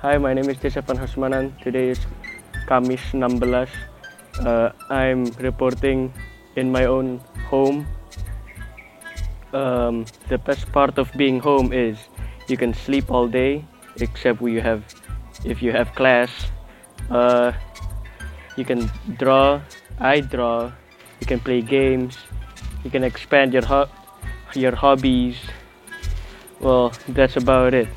Hi, my name is Desapan Hasmanan. Today is Kamis 16. I'm reporting in my own home. The best part of being home is you can sleep all day, except if you have class. You can draw. I draw. You can play games. You can expand your hobbies. Well, that's about it.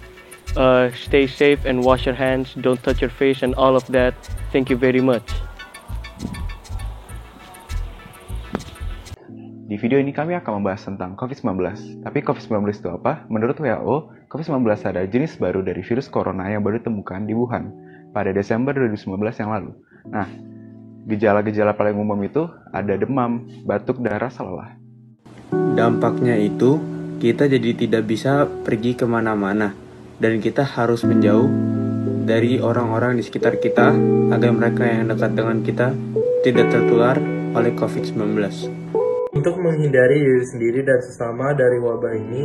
Stay safe and wash your hands. Don't touch your face and all of that. Thank you very much. Di video ini kami akan membahas tentang COVID-19. Tapi COVID-19 itu apa? Menurut WHO, COVID-19 adalah jenis baru dari virus corona yang baru ditemukan di Wuhan pada Desember 2019 yang lalu. Nah, gejala-gejala paling umum itu ada demam, batuk, dan rasa lelah. Dampaknya itu, kita jadi tidak bisa pergi kemana-mana, dan kita harus menjauh dari orang-orang di sekitar kita agar mereka yang dekat dengan kita tidak tertular oleh COVID-19. Untuk menghindari diri sendiri dan sesama dari wabah ini,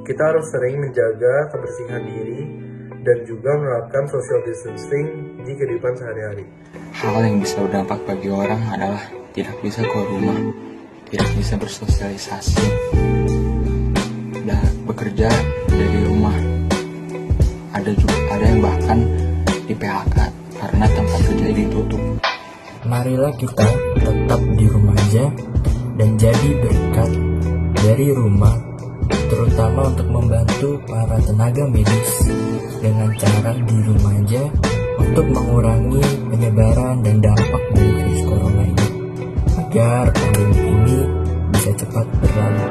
kita harus sering menjaga kebersihan diri dan juga menerapkan social distancing di kehidupan sehari-hari. Hal yang bisa berdampak bagi orang adalah tidak bisa keluar rumah, tidak bisa bersosialisasi, dan bekerja dari rumah. Ada yang bahkan di PHK karena tempat kerja ditutup. Marilah kita tetap di rumah aja dan jadi berkat dari rumah, terutama untuk membantu para tenaga medis dengan cara di rumah aja untuk mengurangi penyebaran dan dampak dari virus corona ini agar pandemi ini bisa cepat berlalu.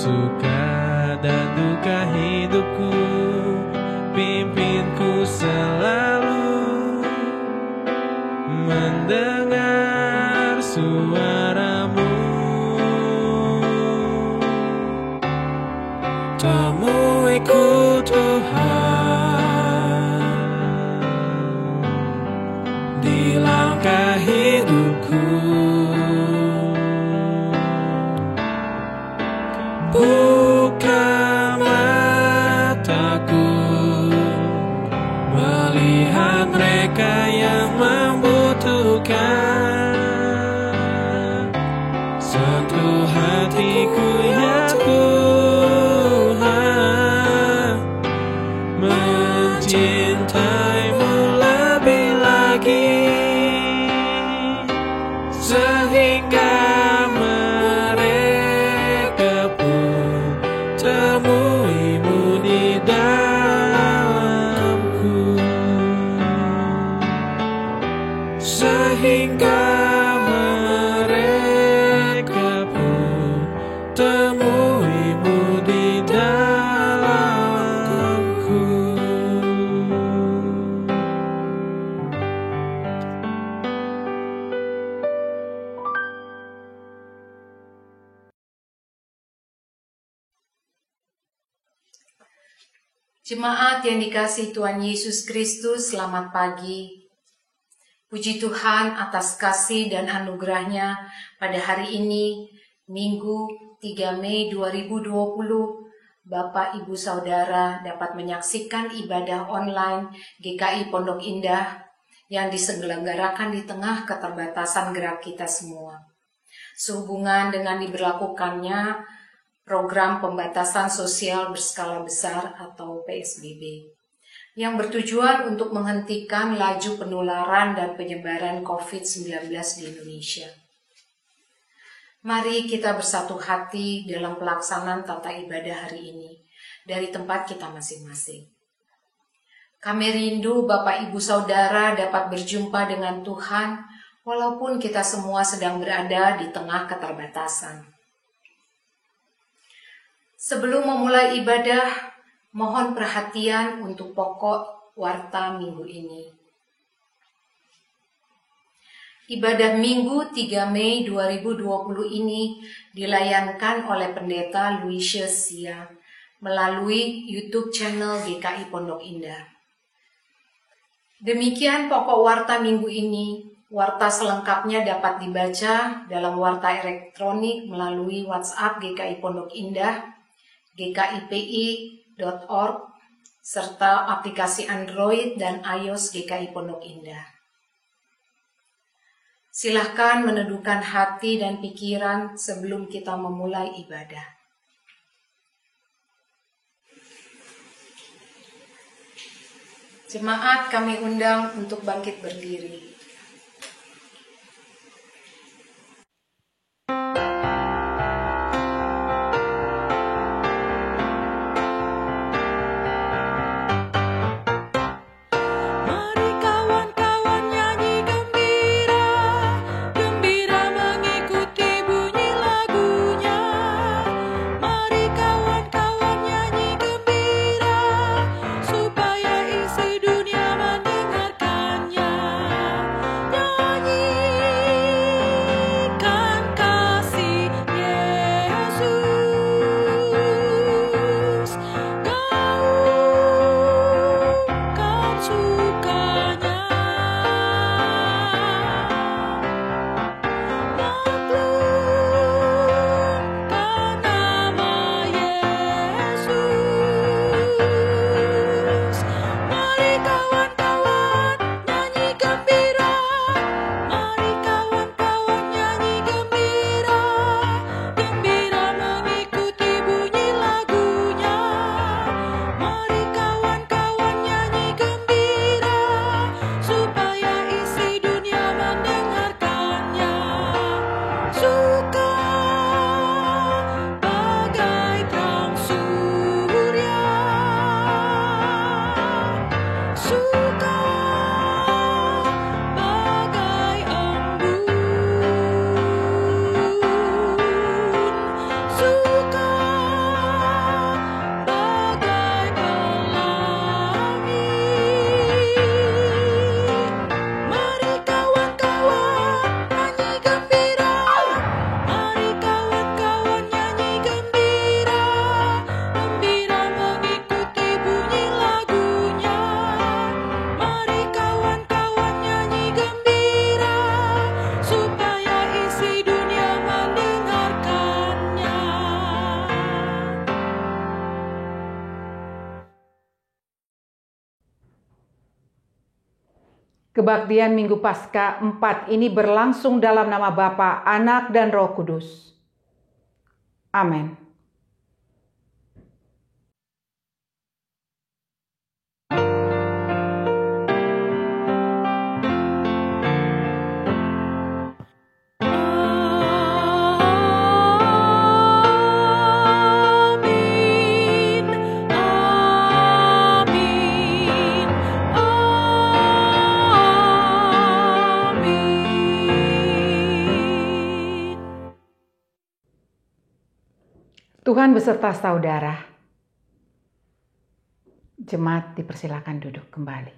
suka dan duka hidupku, pimpinku selalu mendengar suaramu. Temuiku Tuhan di langkah hidupku, buka mataku melihat mereka yang membutuhkan. Sentuh hatiku ya Tuhan, mencintaimu lebih lagi, sehingga mereka pun temuimu di dalamku, sehingga mereka pun temuimu di dalamku. Jemaat yang dikasihi Tuhan Yesus Kristus, selamat pagi. Puji Tuhan atas kasih dan anugerahnya pada hari ini, Minggu 3 Mei 2020, Bapak, Ibu, Saudara dapat menyaksikan ibadah online GKI Pondok Indah yang diselenggarakan di tengah keterbatasan gerak kita semua. Sehubungan dengan diberlakukannya program pembatasan sosial berskala besar atau PSBB, yang bertujuan untuk menghentikan laju penularan dan penyebaran COVID-19 di Indonesia. Mari kita bersatu hati dalam pelaksanaan tata ibadah hari ini dari tempat kita masing-masing. Kami rindu Bapak, Ibu, Saudara dapat berjumpa dengan Tuhan walaupun kita semua sedang berada di tengah keterbatasan. Sebelum memulai ibadah, mohon perhatian untuk pokok warta minggu ini. Ibadah Minggu 3 Mei 2020 ini dilayankan oleh Pendeta Lucius Sia melalui YouTube channel GKI Pondok Indah. Demikian pokok warta minggu ini. Warta selengkapnya dapat dibaca dalam warta elektronik melalui WhatsApp GKI Pondok Indah, gkipi.org, serta aplikasi Android dan iOS GKI Pondok Indah. Silahkan meneduhkan hati dan pikiran sebelum kita memulai ibadah. Jemaat kami undang untuk bangkit berdiri. Supaya isi dunia mendengarkannya. Kebaktian Minggu Paskah 4 ini berlangsung dalam nama Bapa, Anak, dan Roh Kudus. Amin. Tuhan beserta saudara. Jemaat dipersilakan duduk kembali.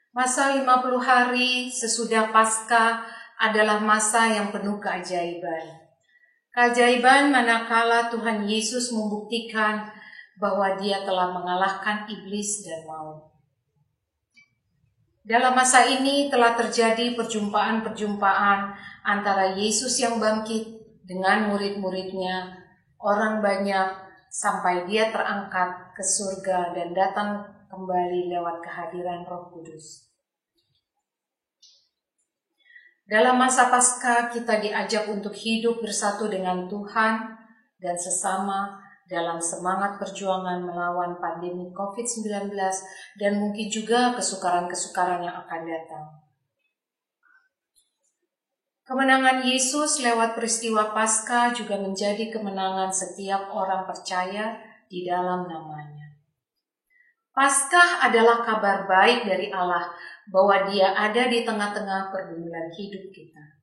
Masa 50 hari sesudah Paskah adalah masa yang penuh keajaiban. Keajaiban manakala Tuhan Yesus membuktikan bahwa Dia telah mengalahkan iblis dan maut. Dalam masa ini telah terjadi perjumpaan-perjumpaan antara Yesus yang bangkit dengan murid-muridnya, orang banyak, sampai Dia terangkat ke surga dan datang kembali lewat kehadiran Roh Kudus. Dalam masa Paskah kita diajak untuk hidup bersatu dengan Tuhan dan sesama dalam semangat perjuangan melawan pandemi COVID-19 dan mungkin juga kesukaran-kesukaran yang akan datang. Kemenangan Yesus lewat peristiwa Paskah juga menjadi kemenangan setiap orang percaya di dalam namanya. Paskah adalah kabar baik dari Allah bahwa Dia ada di tengah-tengah pergumulan hidup kita.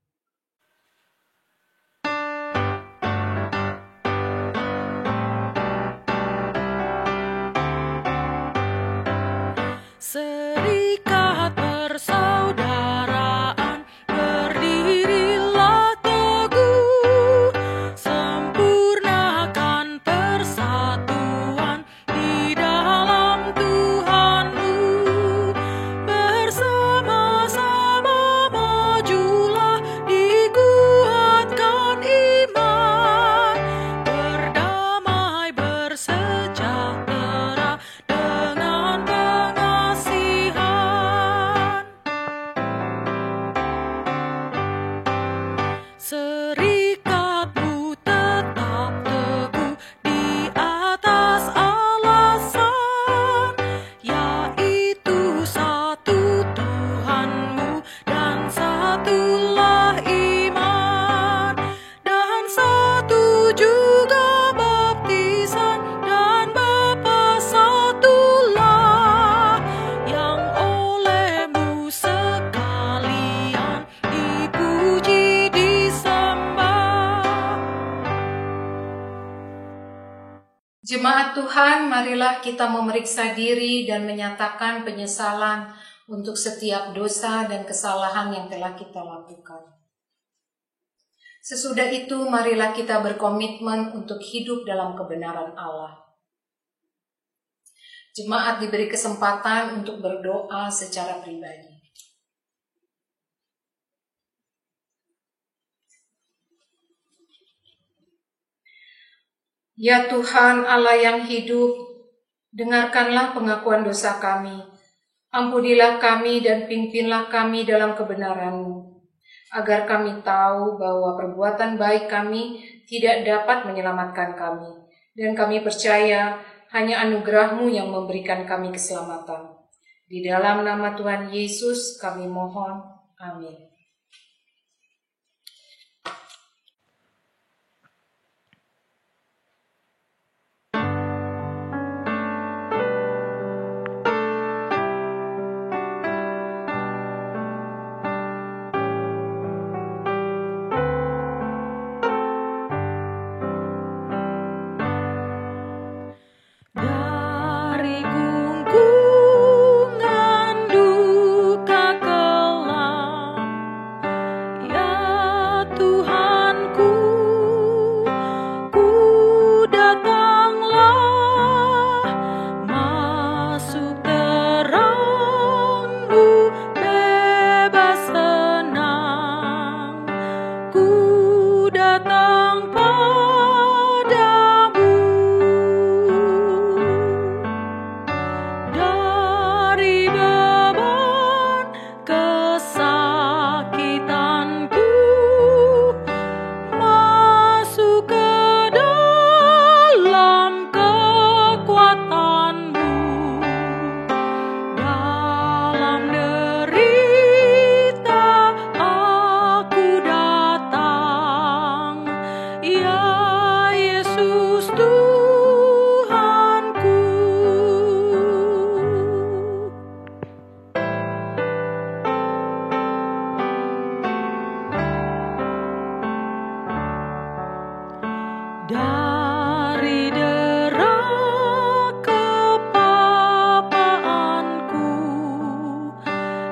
Serikat persaudaraan berdirilah teguh, sempurnakan persatuan di dalam Tuhanmu. Bersama-sama majulah, dikuatkan iman, berdamai bersejahtera dengan serikatmu tetap teguh di atas alasan, yaitu satu Tuhanmu dan satulah iman, dan satu juga baptisan, dan Bapa satulah, yang olehmu sekalian dipuji. Jemaat Tuhan, marilah kita memeriksa diri dan menyatakan penyesalan untuk setiap dosa dan kesalahan yang telah kita lakukan. Sesudah itu, marilah kita berkomitmen untuk hidup dalam kebenaran Allah. Jemaat diberi kesempatan untuk berdoa secara pribadi. Ya Tuhan Allah yang hidup, dengarkanlah pengakuan dosa kami. Ampunilah kami dan pimpinlah kami dalam kebenaran-Mu, agar kami tahu bahwa perbuatan baik kami tidak dapat menyelamatkan kami, dan kami percaya hanya anugerah-Mu yang memberikan kami keselamatan. Di dalam nama Tuhan Yesus kami mohon. Amin. Gungkungan duka kelam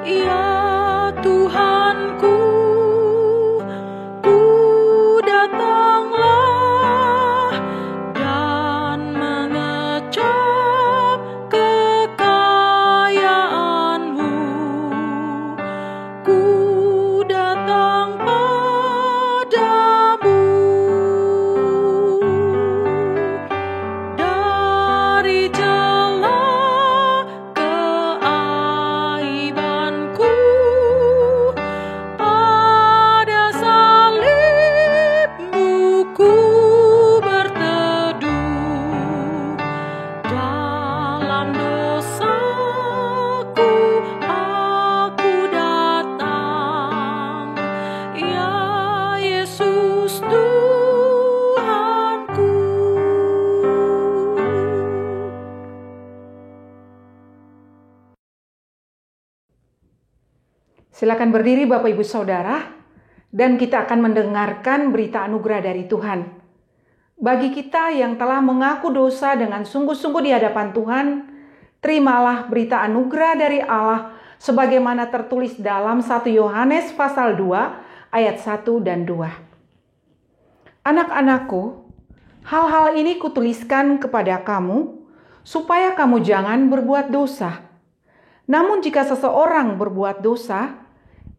Ya Tuhanku, ku datanglah dan mengecap kekayaan-Mu. Ku datang padamu dari celah keaibanku. Pada salib-Mu ku berteduh, dalam dosaku aku datang, ya Yesus Tuhanku. Silakan berdiri Bapak Ibu Saudara, dan kita akan mendengarkan berita anugerah dari Tuhan. Bagi kita yang telah mengaku dosa dengan sungguh-sungguh di hadapan Tuhan, terimalah berita anugerah dari Allah sebagaimana tertulis dalam 1 Yohanes pasal 2 ayat 1 dan 2. Anak-anakku, hal-hal ini kutuliskan kepada kamu supaya kamu jangan berbuat dosa. Namun jika seseorang berbuat dosa,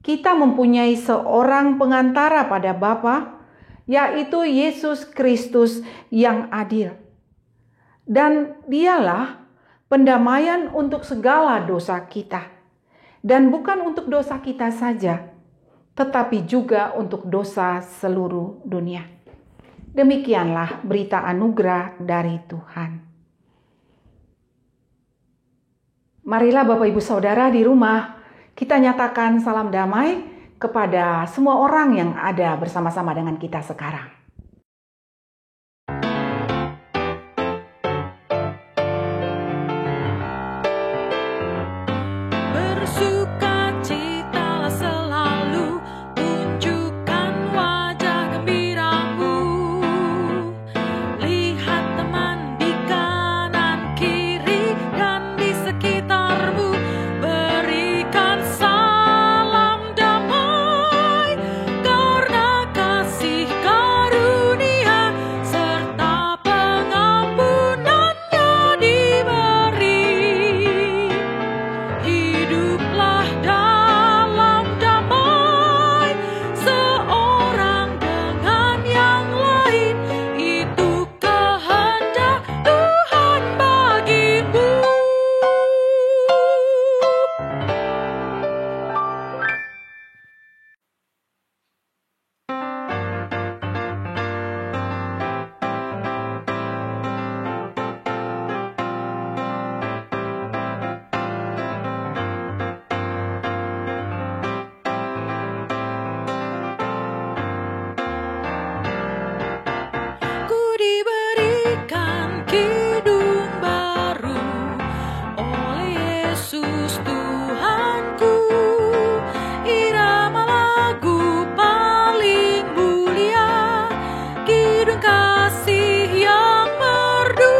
kita mempunyai seorang pengantara pada Bapa, yaitu Yesus Kristus yang adil. Dan dialah pendamaian untuk segala dosa kita. Dan bukan untuk dosa kita saja, tetapi juga untuk dosa seluruh dunia. Demikianlah berita anugerah dari Tuhan. Marilah Bapak Ibu Saudara di rumah, kita nyatakan salam damai kepada semua orang yang ada bersama-sama dengan kita sekarang. Bersukacitalah selalu, tunjukkan wajah gembiramu. Lihat teman di kanan kiri dan di sekitarmu. Berikan salam damai, karena kasih karunia serta pengampunannya diberi. Hiduplah dalam damai, seorang dengan yang lain, itu kehendak Tuhan bagimu. Ku diberikan kidung baru oleh Yesus Tuhanku, irama lagu paling mulia, kidung kasih yang merdu.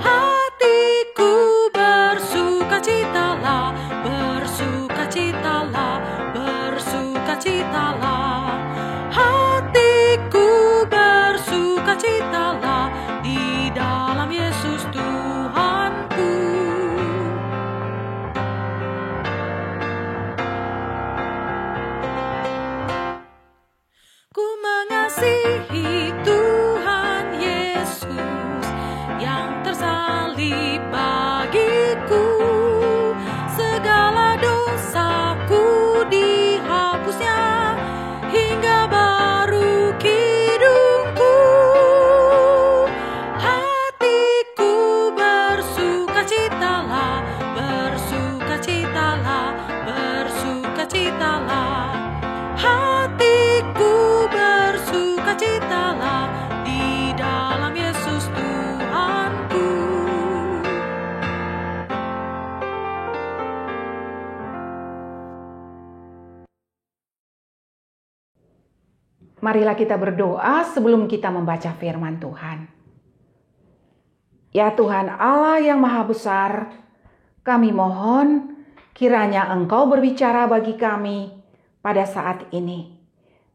Hatiku bersukacitalah, bersukacitalah, bersukacitalah. Hatiku bersukacitalah di dalam Yesus Tuhanku. Ku mengasihi Tuhan Yesus yang tersalib bagiku. Segala dosaku dihapusnya hingga baru kidungku. Hatiku bersukacitalah, bersukacitalah, bersukacitalah. Hatiku bersukacitalah di dalam Yesus Tuhanku. Marilah kita berdoa sebelum kita membaca firman Tuhan. Ya Tuhan Allah yang Maha Besar, kami mohon kiranya Engkau berbicara bagi kami pada saat ini.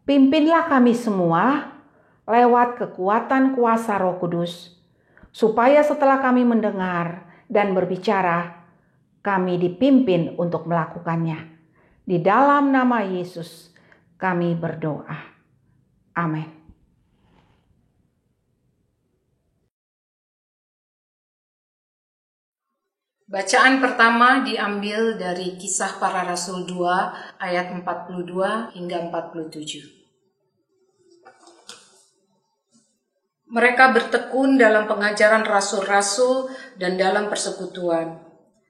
Pimpinlah kami semua lewat kekuatan kuasa Roh Kudus, supaya setelah kami mendengar dan berbicara, kami dipimpin untuk melakukannya. Di dalam nama Yesus kami berdoa. Amin. Bacaan pertama diambil dari Kisah Para Rasul 2 ayat 42 hingga 47. Mereka bertekun dalam pengajaran rasul-rasul dan dalam persekutuan,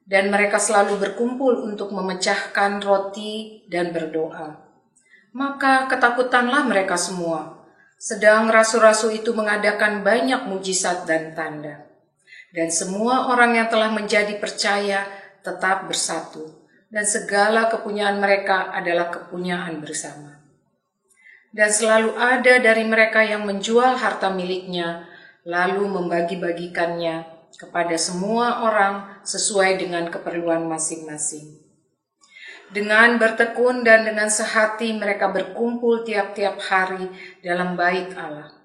dan mereka selalu berkumpul untuk memecahkan roti dan berdoa. Maka ketakutanlah mereka semua, sedang rasul-rasul itu mengadakan banyak mujizat dan tanda. Dan semua orang yang telah menjadi percaya tetap bersatu, dan segala kepunyaan mereka adalah kepunyaan bersama. Dan selalu ada dari mereka yang menjual harta miliknya, lalu membagi-bagikannya kepada semua orang sesuai dengan keperluan masing-masing. Dengan bertekun dan dengan sehati mereka berkumpul tiap-tiap hari dalam bait Allah.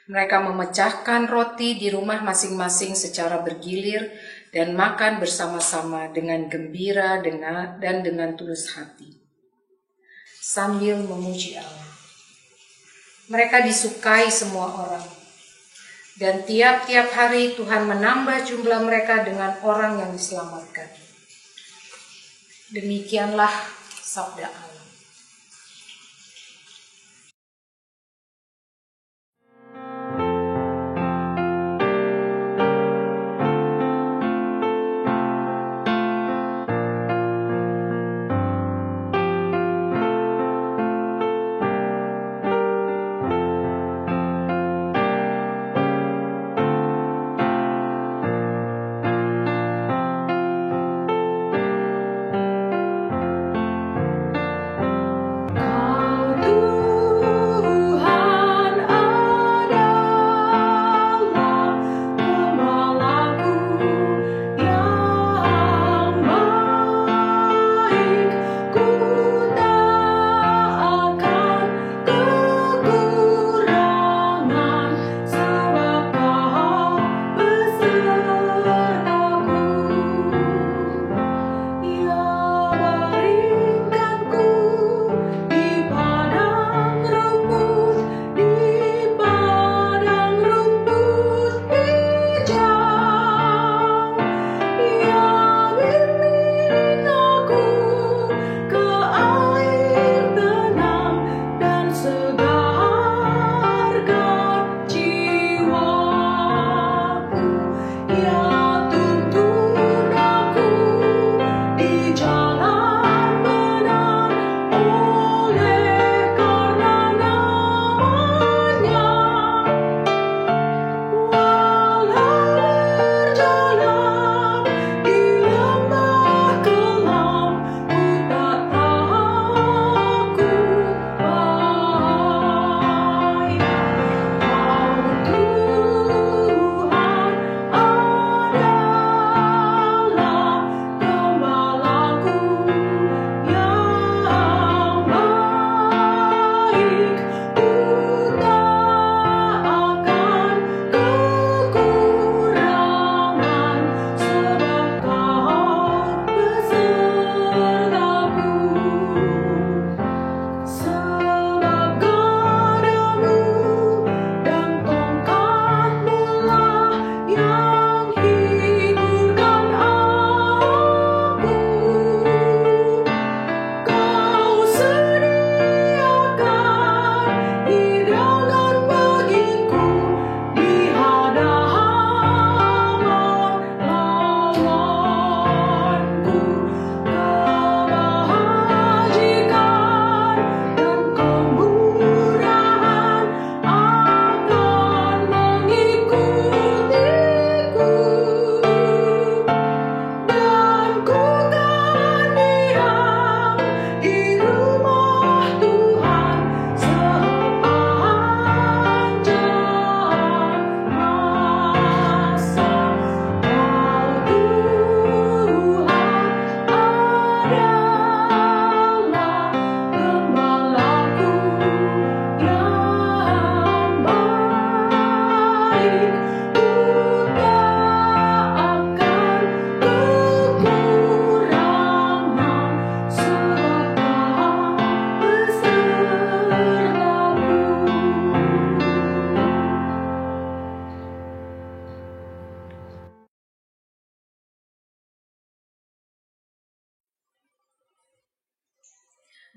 Mereka memecahkan roti di rumah masing-masing secara bergilir dan makan bersama-sama dengan gembira dan dengan tulus hati, sambil memuji Allah. Mereka disukai semua orang, dan tiap-tiap hari Tuhan menambah jumlah mereka dengan orang yang diselamatkan. Demikianlah sabda Allah.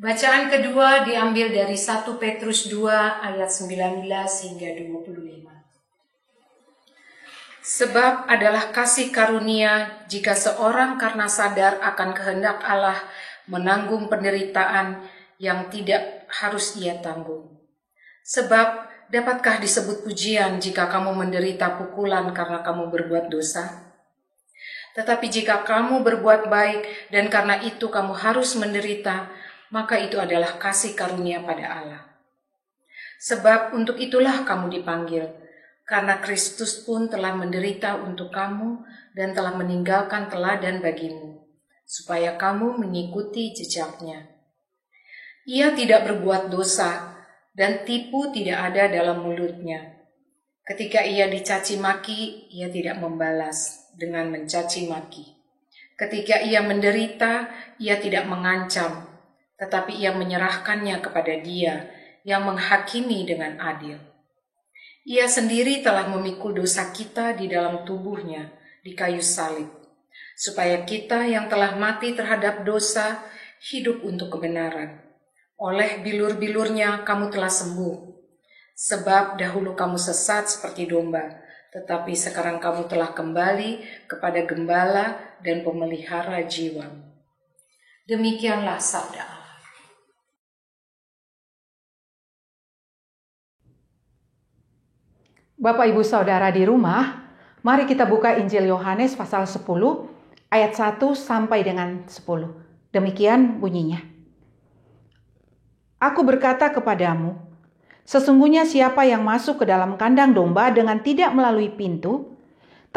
Bacaan kedua diambil dari 1 Petrus 2 ayat 19 hingga 25. Sebab adalah kasih karunia jika seorang karena sadar akan kehendak Allah menanggung penderitaan yang tidak harus ia tanggung. Sebab dapatkah disebut pujian jika kamu menderita pukulan karena kamu berbuat dosa? Tetapi jika kamu berbuat baik dan karena itu kamu harus menderita, maka itu adalah kasih karunia pada Allah. Sebab untuk itulah kamu dipanggil, karena Kristus pun telah menderita untuk kamu dan telah meninggalkan teladan bagimu, supaya kamu mengikuti jejaknya. Ia tidak berbuat dosa, dan tipu tidak ada dalam mulutnya. Ketika ia dicaci maki, ia tidak membalas dengan mencaci maki. Ketika ia menderita, ia tidak mengancam, tetapi ia menyerahkannya kepada Dia yang menghakimi dengan adil. Ia sendiri telah memikul dosa kita di dalam tubuhnya di kayu salib, supaya kita yang telah mati terhadap dosa hidup untuk kebenaran. Oleh bilur-bilurnya kamu telah sembuh, sebab dahulu kamu sesat seperti domba, tetapi sekarang kamu telah kembali kepada gembala dan pemelihara jiwamu. Demikianlah sabda Allah. Bapak Ibu Saudara di rumah, mari kita buka Injil Yohanes pasal 10 ayat 1 sampai dengan 10. Demikian bunyinya. Aku berkata kepadamu, sesungguhnya siapa yang masuk ke dalam kandang domba dengan tidak melalui pintu,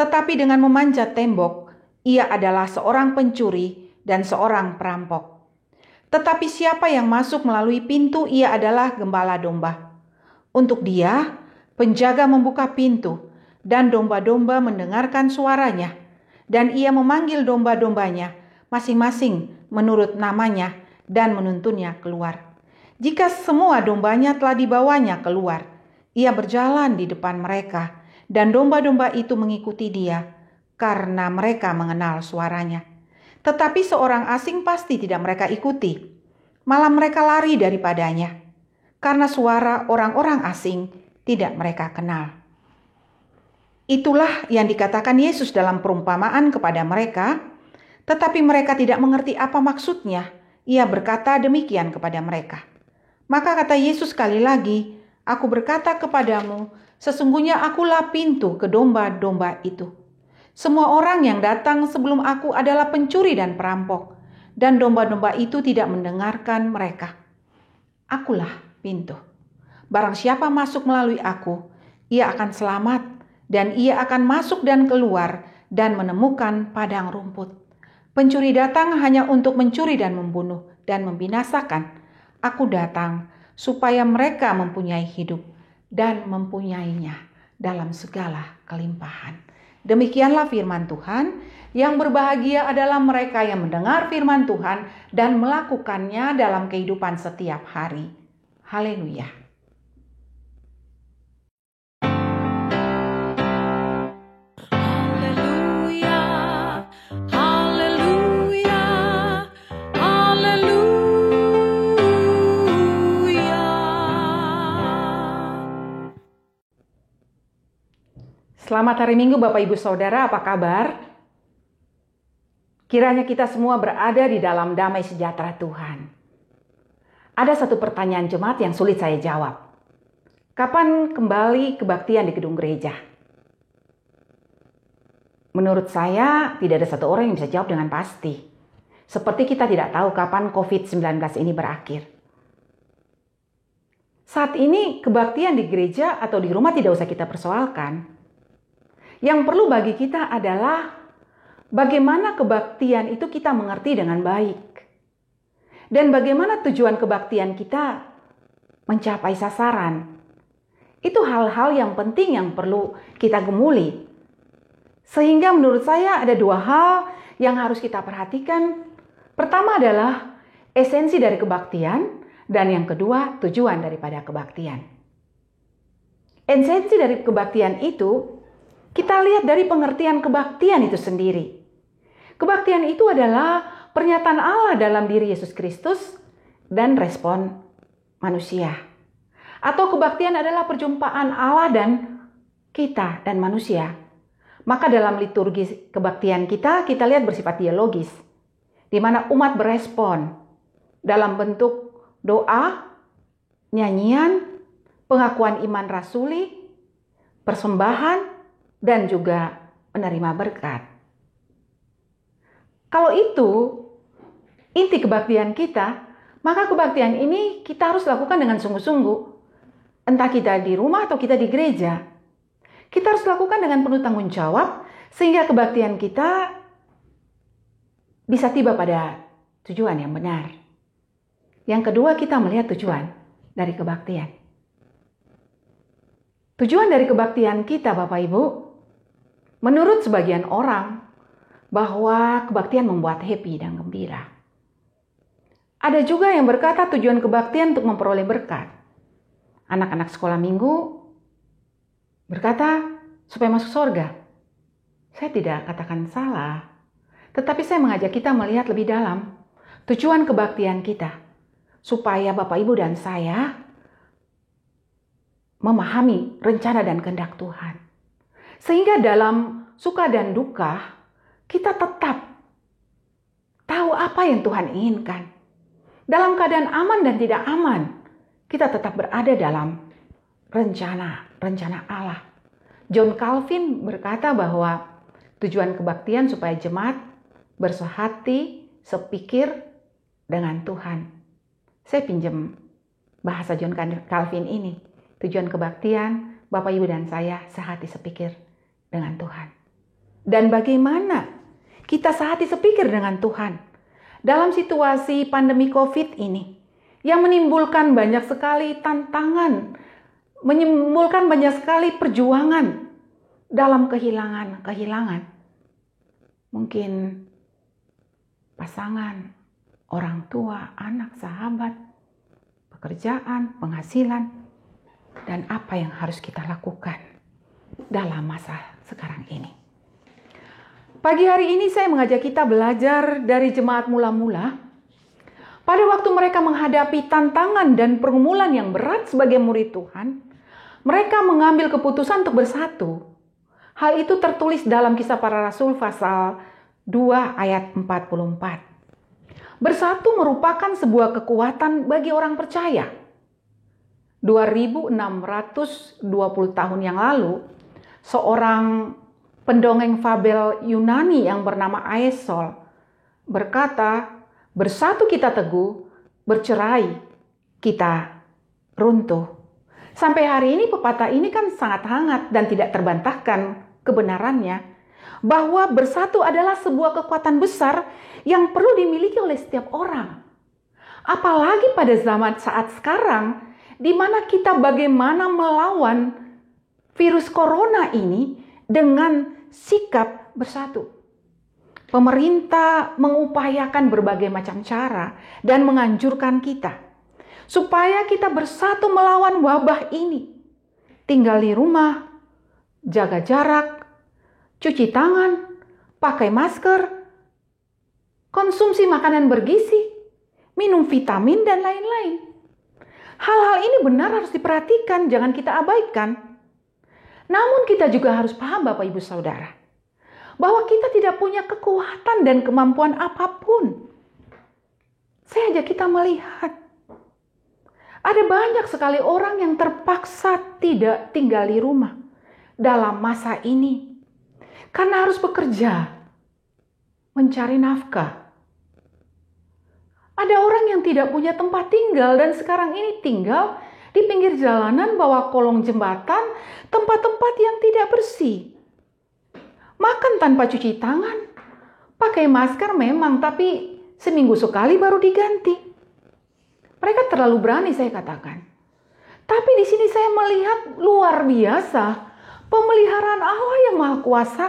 tetapi dengan memanjat tembok, ia adalah seorang pencuri dan seorang perampok. Tetapi siapa yang masuk melalui pintu, ia adalah gembala domba. Untuk dia, penjaga membuka pintu, dan domba-domba mendengarkan suaranya, dan ia memanggil domba-dombanya, masing-masing menurut namanya, dan menuntunnya keluar. Jika semua dombanya telah dibawanya keluar, ia berjalan di depan mereka, dan domba-domba itu mengikuti dia, karena mereka mengenal suaranya. Tetapi seorang asing pasti tidak mereka ikuti, malah mereka lari daripadanya, karena suara orang-orang asing tidak mereka kenal. Itulah yang dikatakan Yesus dalam perumpamaan kepada mereka, tetapi mereka tidak mengerti apa maksudnya. Ia berkata demikian kepada mereka. Maka kata Yesus sekali lagi, aku berkata kepadamu, sesungguhnya akulah pintu ke domba-domba itu. Semua orang yang datang sebelum aku adalah pencuri dan perampok, dan domba-domba itu tidak mendengarkan mereka. Akulah pintu. Barang siapa masuk melalui aku, ia akan selamat, dan ia akan masuk dan keluar dan menemukan padang rumput. Pencuri datang hanya untuk mencuri dan membunuh dan membinasakan. Aku datang supaya mereka mempunyai hidup dan mempunyainya dalam segala kelimpahan. Demikianlah firman Tuhan. Yang berbahagia adalah mereka yang mendengar firman Tuhan dan melakukannya dalam kehidupan setiap hari. Haleluya. Selamat hari Minggu Bapak Ibu Saudara, apa kabar? Kiranya kita semua berada di dalam damai sejahtera Tuhan. Ada satu pertanyaan jemaat yang sulit saya jawab. Kapan kembali kebaktian di gedung gereja? Menurut saya tidak ada satu orang yang bisa jawab dengan pasti. Seperti kita tidak tahu kapan COVID-19 ini berakhir. Saat ini kebaktian di gereja atau di rumah tidak usah kita persoalkan. Yang perlu bagi kita adalah bagaimana kebaktian itu kita mengerti dengan baik. Dan bagaimana tujuan kebaktian kita mencapai sasaran. Itu hal-hal yang penting yang perlu kita gemuli. Sehingga menurut saya ada dua hal yang harus kita perhatikan. Pertama adalah esensi dari kebaktian, dan yang kedua tujuan daripada kebaktian. Esensi dari kebaktian itu kita lihat dari pengertian kebaktian itu sendiri. Kebaktian itu adalah pernyataan Allah dalam diri Yesus Kristus dan respon manusia. Atau kebaktian adalah perjumpaan Allah dan kita dan manusia. Maka dalam liturgi kebaktian kita lihat bersifat dialogis, di mana umat berespon dalam bentuk doa, nyanyian, pengakuan iman rasuli, persembahan, dan juga menerima berkat. Kalau itu inti kebaktian kita, maka kebaktian ini kita harus lakukan dengan sungguh-sungguh. Entah kita di rumah atau kita di gereja. Kita harus lakukan dengan penuh tanggung jawab sehingga kebaktian kita bisa tiba pada tujuan yang benar. Yang kedua, kita melihat tujuan dari kebaktian. Tujuan dari kebaktian kita, Bapak Ibu, menurut sebagian orang, bahwa kebaktian membuat happy dan gembira. Ada juga yang berkata tujuan kebaktian untuk memperoleh berkat. Anak-anak sekolah minggu berkata supaya masuk surga. Saya tidak katakan salah, tetapi saya mengajak kita melihat lebih dalam tujuan kebaktian kita, supaya Bapak Ibu dan saya memahami rencana dan kehendak Tuhan. Sehingga dalam suka dan duka, kita tetap tahu apa yang Tuhan inginkan. Dalam keadaan aman dan tidak aman, kita tetap berada dalam rencana Allah. John Calvin berkata bahwa tujuan kebaktian supaya jemaat bersehati, sepikir dengan Tuhan. Saya pinjam bahasa John Calvin ini. Tujuan kebaktian, Bapak Ibu dan saya sehati sepikir dengan Tuhan. Dan bagaimana kita sehati sepikir dengan Tuhan dalam situasi pandemi COVID ini yang menimbulkan banyak sekali tantangan, menimbulkan banyak sekali perjuangan dalam kehilangan. Mungkin pasangan, orang tua, anak, sahabat, pekerjaan, penghasilan, dan apa yang harus kita lakukan dalam masa sekarang ini. Pagi hari ini saya mengajak kita belajar dari jemaat mula-mula. Pada waktu mereka menghadapi tantangan dan pergumulan yang berat sebagai murid Tuhan, mereka mengambil keputusan untuk bersatu. Hal itu tertulis dalam Kisah Para Rasul pasal 2 ayat 44. Bersatu merupakan sebuah kekuatan bagi orang percaya. 2620 tahun yang lalu, seorang pendongeng fabel Yunani yang bernama Aesol berkata, bersatu kita teguh, bercerai kita runtuh. Sampai hari ini pepatah ini kan sangat hangat dan tidak terbantahkan kebenarannya, bahwa bersatu adalah sebuah kekuatan besar yang perlu dimiliki oleh setiap orang. Apalagi pada zaman saat sekarang, di mana kita bagaimana melawan virus corona ini dengan sikap bersatu. Pemerintah mengupayakan berbagai macam cara dan menganjurkan kita supaya kita bersatu melawan wabah ini. Tinggal di rumah, jaga jarak, cuci tangan, pakai masker, konsumsi makanan bergizi, minum vitamin, dan lain-lain. Hal-hal ini benar harus diperhatikan, jangan kita abaikan. Namun kita juga harus paham Bapak Ibu Saudara, bahwa kita tidak punya kekuatan dan kemampuan apapun. Saya ajak kita melihat, ada banyak sekali orang yang terpaksa tidak tinggal di rumah dalam masa ini, karena harus bekerja, mencari nafkah. Ada orang yang tidak punya tempat tinggal dan sekarang ini tinggal di pinggir jalanan, bawah kolong jembatan, tempat-tempat yang tidak bersih. Makan tanpa cuci tangan, pakai masker memang, tapi seminggu sekali baru diganti. Mereka terlalu berani, saya katakan. Tapi di sini saya melihat luar biasa pemeliharaan Allah yang Maha Kuasa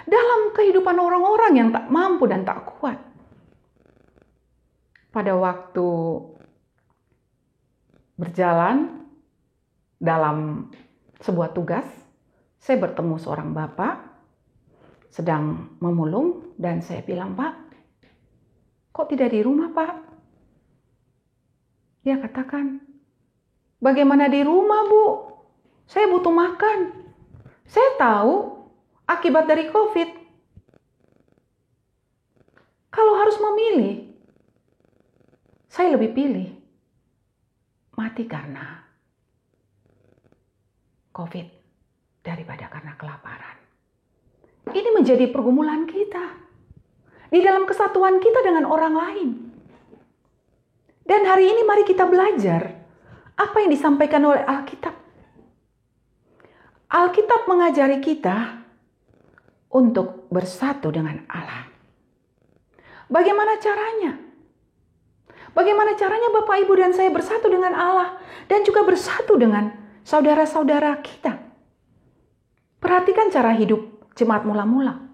dalam kehidupan orang-orang yang tak mampu dan tak kuat. Pada waktu berjalan dalam sebuah tugas, saya bertemu seorang bapak sedang memulung dan saya bilang, "Pak, kok tidak di rumah, Pak?" Dia katakan, bagaimana di rumah, Bu? Saya butuh makan. Saya tahu akibat dari COVID. Kalau harus memilih, saya lebih pilih mati karena COVID daripada karena kelaparan. Ini menjadi pergumulan kita di dalam kesatuan kita dengan orang lain. Dan hari ini mari kita belajar apa yang disampaikan oleh Alkitab. Alkitab mengajari kita untuk bersatu dengan Allah. Bagaimana caranya? Bagaimana caranya Bapak, Ibu, dan saya bersatu dengan Allah dan juga bersatu dengan saudara-saudara kita? Perhatikan cara hidup jemaat mula-mula.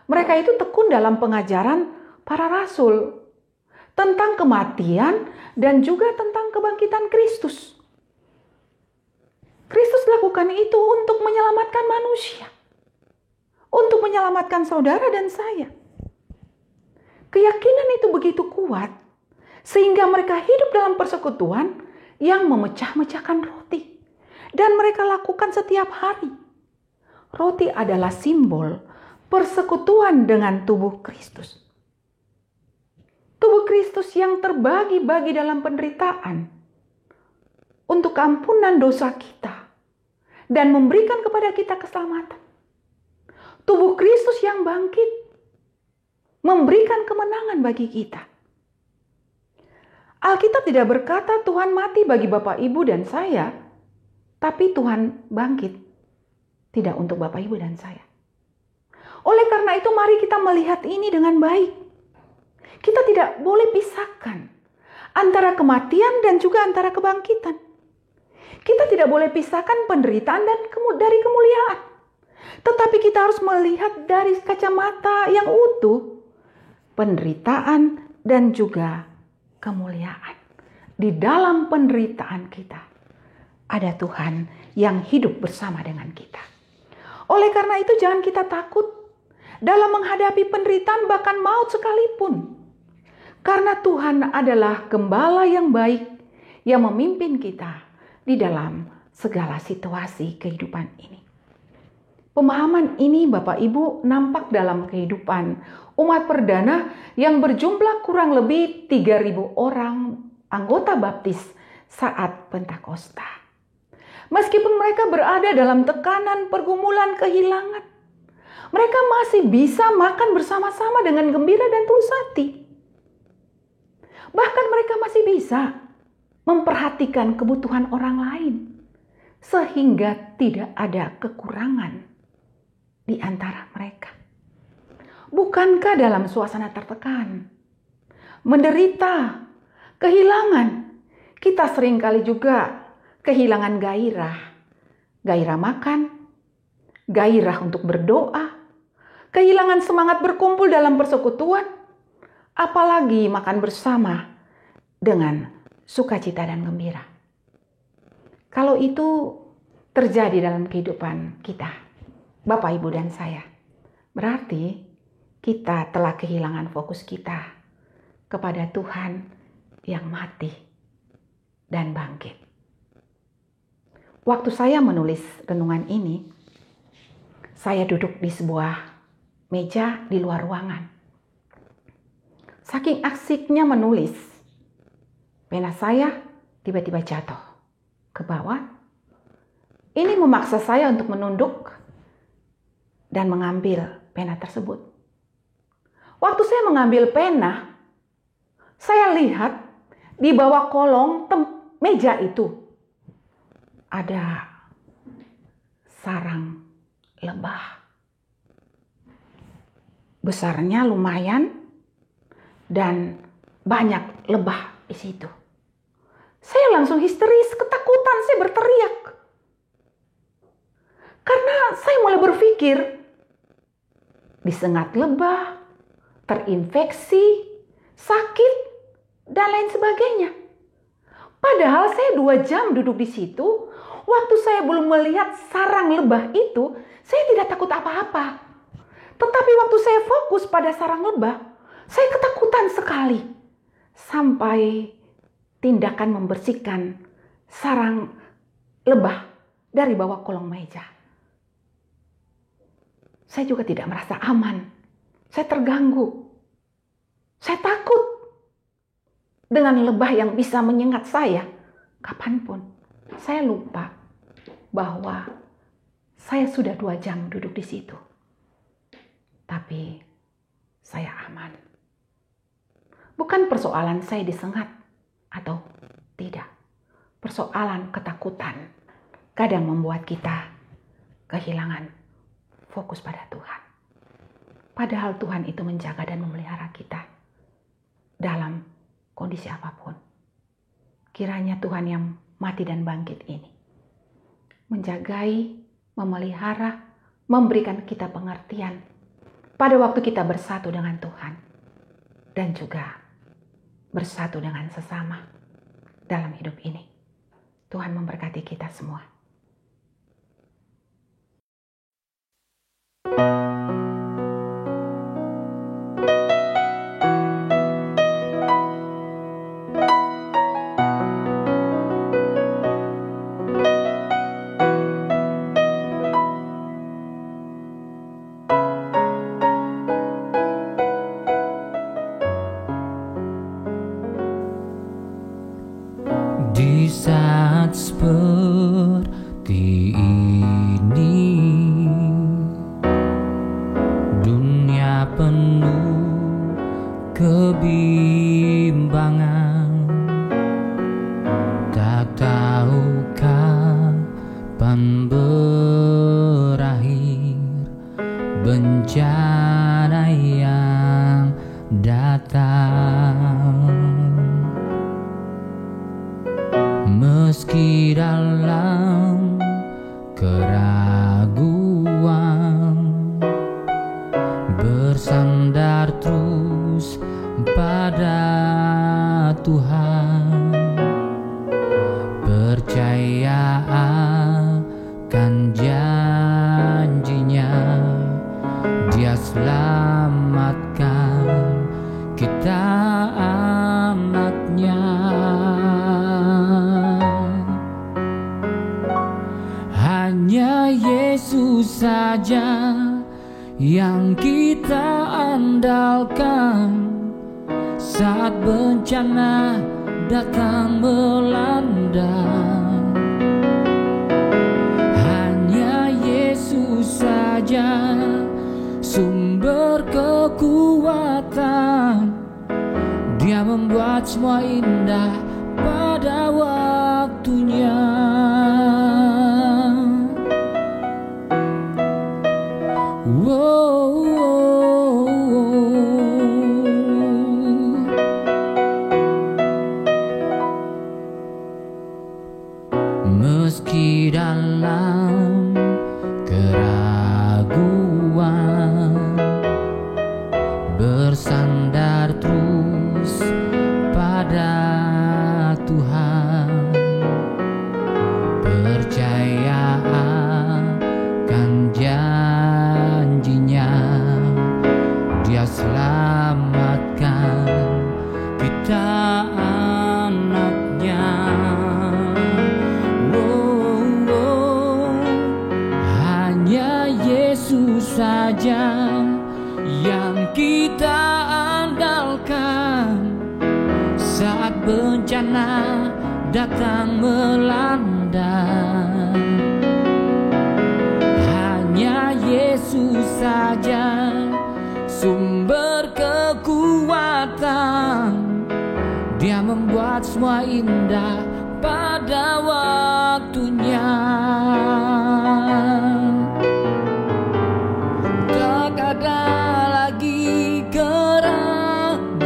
Mereka itu tekun dalam pengajaran para rasul tentang kematian dan juga tentang kebangkitan Kristus. Kristus lakukan itu untuk menyelamatkan manusia, untuk menyelamatkan saudara dan saya. Keyakinan itu begitu kuat sehingga mereka hidup dalam persekutuan yang memecah-mecahkan roti, dan mereka lakukan setiap hari. Roti adalah simbol persekutuan dengan tubuh Kristus. Tubuh Kristus yang terbagi-bagi dalam penderitaan untuk ampunan dosa kita dan memberikan kepada kita keselamatan. Tubuh Kristus yang bangkit memberikan kemenangan bagi kita. Alkitab tidak berkata Tuhan mati bagi Bapak, Ibu, dan saya, tapi Tuhan bangkit tidak untuk Bapak, Ibu, dan saya. Oleh karena itu mari kita melihat ini dengan baik. Kita tidak boleh pisahkan antara kematian dan juga antara kebangkitan. Kita tidak boleh pisahkan penderitaan dari kemuliaan. Tetapi kita harus melihat dari kacamata yang utuh penderitaan dan juga kemuliaan. Di dalam penderitaan kita ada Tuhan yang hidup bersama dengan kita. Oleh karena itu jangan kita takut dalam menghadapi penderitaan bahkan maut sekalipun. Karena Tuhan adalah gembala yang baik yang memimpin kita di dalam segala situasi kehidupan ini. Pemahaman ini Bapak Ibu nampak dalam kehidupan umat perdana yang berjumlah kurang lebih 3.000 orang anggota baptis saat Pentakosta. Meskipun mereka berada dalam tekanan, pergumulan, kehilangan, mereka masih bisa makan bersama-sama dengan gembira dan tulus hati. Bahkan mereka masih bisa memperhatikan kebutuhan orang lain sehingga tidak ada kekurangan di antara mereka. Bukankah dalam suasana tertekan, menderita, kehilangan, kita seringkali juga kehilangan gairah. Gairah makan, gairah untuk berdoa, kehilangan semangat berkumpul dalam persekutuan, apalagi makan bersama dengan sukacita dan gembira. Kalau itu terjadi dalam kehidupan kita, Bapak, Ibu, dan saya, berarti kita telah kehilangan fokus kita kepada Tuhan yang mati dan bangkit. Waktu saya menulis renungan ini, saya duduk di sebuah meja di luar ruangan. Saking asiknya menulis, pena saya tiba-tiba jatuh ke bawah. Ini memaksa saya untuk menunduk dan mengambil pena tersebut. Waktu saya mengambil pena, saya lihat di bawah kolong meja itu ada sarang lebah. Besarnya lumayan dan banyak lebah di situ. Saya langsung histeris, ketakutan, saya berteriak. Karena saya mulai berpikir, disengat lebah, terinfeksi, sakit, dan lain sebagainya. Padahal saya 2 jam duduk di situ, waktu saya belum melihat sarang lebah itu, saya tidak takut apa-apa. Tetapi waktu saya fokus pada sarang lebah, saya ketakutan sekali. Sampai tindakan membersihkan sarang lebah dari bawah kolong meja. Saya juga tidak merasa aman. Saya terganggu. Saya takut dengan lebah yang bisa menyengat saya kapanpun. Saya lupa bahwa saya sudah 2 jam duduk di situ. Tapi saya aman. Bukan persoalan saya disengat atau tidak. Persoalan ketakutan kadang membuat kita kehilangan fokus pada Tuhan. Padahal Tuhan itu menjaga dan memelihara kita dalam kondisi apapun. Kiranya Tuhan yang mati dan bangkit ini menjagai, memelihara, memberikan kita pengertian pada waktu kita bersatu dengan Tuhan dan juga bersatu dengan sesama dalam hidup ini. Tuhan memberkati kita semua. Di saat seperti ini, dunia penuh kebimbangan, tak tahu kapan berakhir bencana yang datang. Meski dalam keraguan, bersandar terus pada Tuhan, percaya akan janjinya, Dia selamatkan kita anaknya. Hanya Yesus saja yang kita andalkan saat bencana datang melanda. Hanya Yesus saja sumber kekuatan, Dia membuat semua indah pada waktunya. Meski dalam keraguan, bersandar terus pada Tuhan, percaya akan janjinya, Dia selamatkan kita anaknya. Hanya Yesus saja yang kita andalkan saat bencana datang melanda. Hanya Yesus saja sumber kekuatan, Dia membuat semua indah pada waktunya. Tak ada lagi keraguan,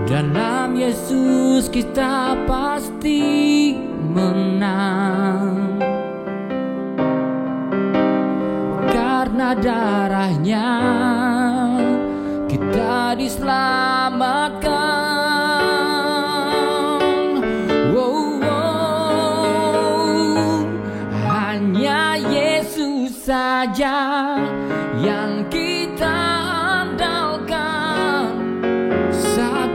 dalam Yesus kita pasti menang. Karena darahnya kita diselamatkan. Hanya Yesus saja yang kita andalkan saat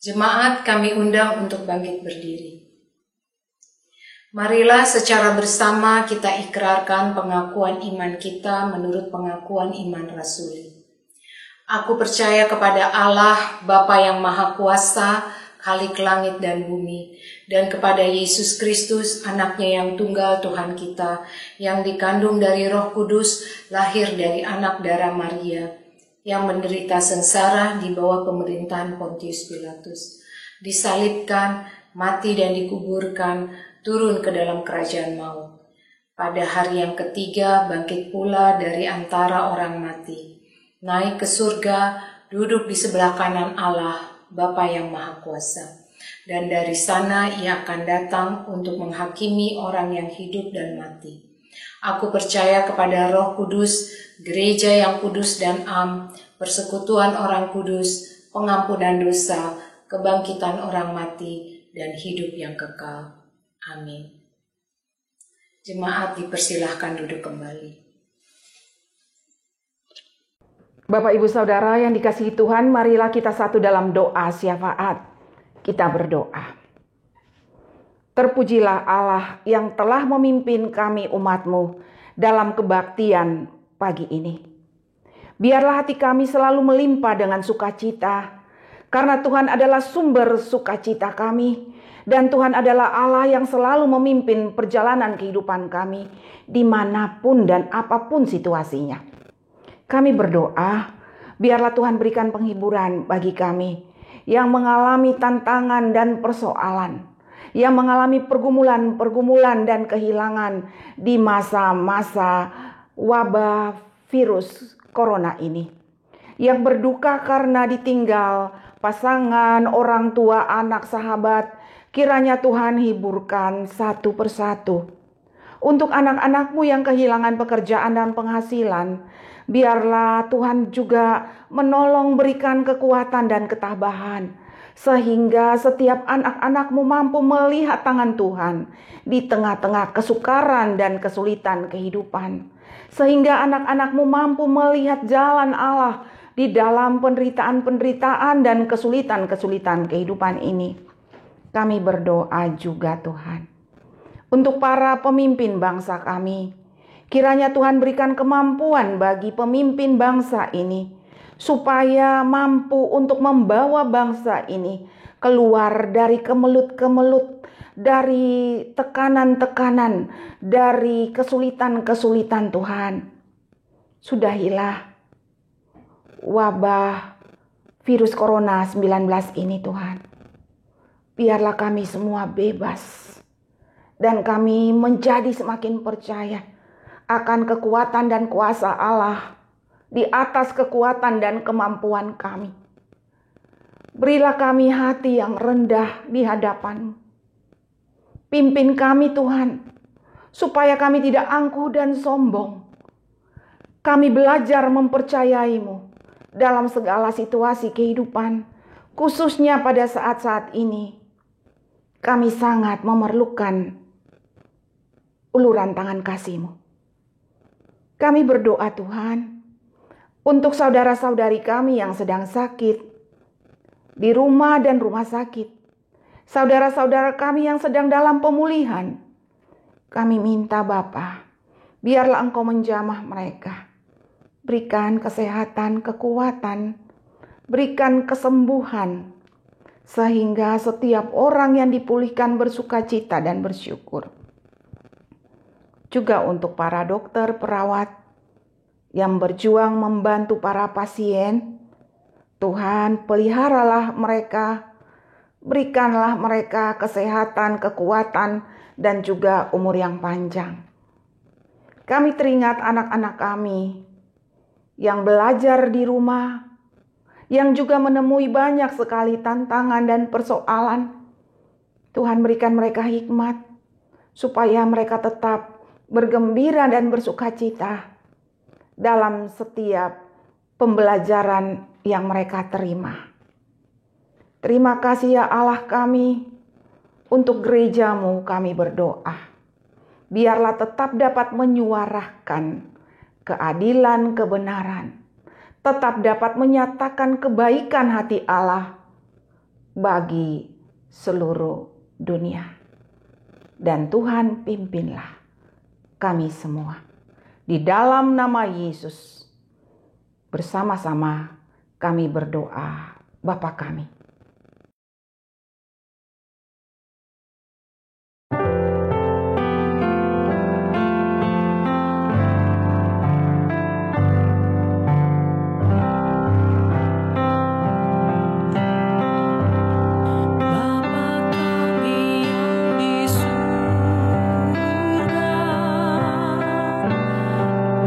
Jemaat kami undang untuk bangkit berdiri. Marilah secara bersama kita ikrarkan pengakuan iman kita menurut pengakuan iman rasuli. Aku percaya kepada Allah, Bapa yang Maha Kuasa, Khalik langit dan bumi, dan kepada Yesus Kristus, anaknya yang tunggal Tuhan kita, yang dikandung dari Roh Kudus, lahir dari anak darah Maria, yang menderita sengsara di bawah pemerintahan Pontius Pilatus, disalibkan, mati dan dikuburkan, turun ke dalam kerajaan maut. Pada hari yang ketiga bangkit pula dari antara orang mati, naik ke surga, duduk di sebelah kanan Allah, Bapa yang Maha Kuasa. Dan dari sana ia akan datang untuk menghakimi orang yang hidup dan mati. Aku percaya kepada Roh Kudus, gereja yang kudus dan am, persekutuan orang kudus, pengampunan dosa, kebangkitan orang mati, dan hidup yang kekal. Amin. Jemaat dipersilahkan duduk kembali. Bapak Ibu Saudara yang dikasihi Tuhan, marilah kita satu dalam doa syafaat. Kita berdoa. Terpujilah Allah yang telah memimpin kami umat-Mu dalam kebaktian pagi ini. Biarlah hati kami selalu melimpah dengan sukacita, karena Tuhan adalah sumber sukacita kami. Dan Tuhan adalah Allah yang selalu memimpin perjalanan kehidupan kami dimanapun dan apapun situasinya. Kami berdoa, biarlah Tuhan berikan penghiburan bagi kami yang mengalami tantangan dan persoalan, yang mengalami pergumulan dan kehilangan di masa-masa wabah virus corona ini. Yang berduka karena ditinggal pasangan, orang tua, anak, sahabat. Kiranya Tuhan hiburkan satu persatu. Untuk anak-anak-Mu yang kehilangan pekerjaan dan penghasilan, biarlah Tuhan juga menolong berikan kekuatan dan ketabahan. Sehingga setiap anak-anak-Mu mampu melihat tangan Tuhan di tengah-tengah kesukaran dan kesulitan kehidupan. Sehingga anak-anak-Mu mampu melihat jalan Allah di dalam penderitaan-penderitaan dan kesulitan-kesulitan kehidupan ini. Kami berdoa juga Tuhan, untuk para pemimpin bangsa kami. Kiranya Tuhan berikan kemampuan bagi pemimpin bangsa ini, supaya mampu untuk membawa bangsa ini keluar dari kemelut-kemelut, dari tekanan-tekanan, dari kesulitan-kesulitan Tuhan. Sudahilah wabah virus corona 19 ini Tuhan. Biarlah kami semua bebas dan kami menjadi semakin percaya akan kekuatan dan kuasa Allah di atas kekuatan dan kemampuan kami. Berilah kami hati yang rendah di hadapan-Mu. Pimpin kami Tuhan, supaya kami tidak angkuh dan sombong. Kami belajar mempercayai-Mu dalam segala situasi kehidupan, khususnya pada saat-saat ini. Kami sangat memerlukan uluran tangan kasih-Mu. Kami berdoa Tuhan, untuk saudara-saudari kami yang sedang sakit, di rumah dan rumah sakit. Saudara-saudara kami yang sedang dalam pemulihan. Kami minta Bapa, biarlah Engkau menjamah mereka. Berikan kesehatan, kekuatan, berikan kesembuhan, sehingga setiap orang yang dipulihkan bersukacita dan bersyukur. Juga untuk para dokter, perawat yang berjuang membantu para pasien, Tuhan peliharalah mereka, berikanlah mereka kesehatan, kekuatan, dan juga umur yang panjang. Kami teringat anak-anak kami yang belajar di rumah, yang juga menemui banyak sekali tantangan dan persoalan. Tuhan berikan mereka hikmat, supaya mereka tetap bergembira dan bersukacita dalam setiap pembelajaran yang mereka terima. Terima kasih ya Allah kami, untuk gereja-Mu kami berdoa. Biarlah tetap dapat menyuarakan keadilan, kebenaran, tetap dapat menyatakan kebaikan hati Allah bagi seluruh dunia. Dan Tuhan pimpinlah kami semua. Di dalam nama Yesus, bersama-sama kami berdoa, Bapa kami.